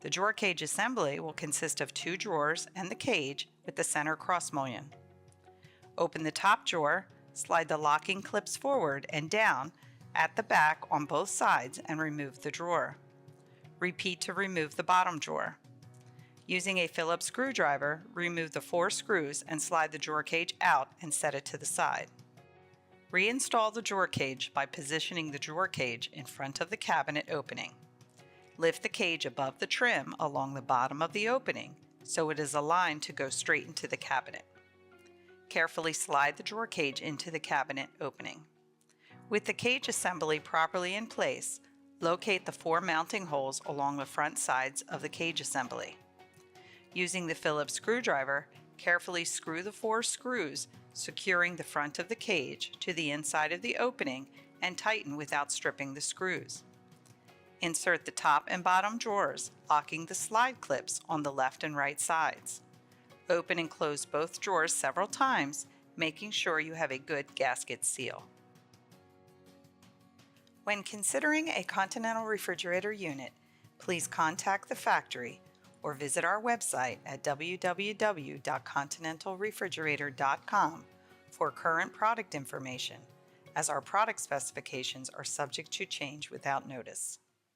The drawer cage assembly will consist of 2 drawers and the cage with the center cross mullion. Open the top drawer, slide the locking clips forward and down at the back on both sides and remove the drawer. Repeat to remove the bottom drawer. Using a Phillips screwdriver, remove the 4 screws and slide the drawer cage out and set it to the side. Reinstall the drawer cage by positioning the drawer cage in front of the cabinet opening. Lift the cage above the trim along the bottom of the opening so it is aligned to go straight into the cabinet. Carefully slide the drawer cage into the cabinet opening. With the cage assembly properly in place, locate the 4 mounting holes along the front sides of the cage assembly. Using the Phillips screwdriver, carefully screw the 4 screws, securing the front of the cage to the inside of the opening and tighten without stripping the screws. Insert the top and bottom drawers, locking the slide clips on the left and right sides. Open and close both drawers several times, making sure you have a good gasket seal. When considering a Continental refrigerator unit, please contact the factory or visit our website at www.continentalrefrigerator.com for current product information, as our product specifications are subject to change without notice.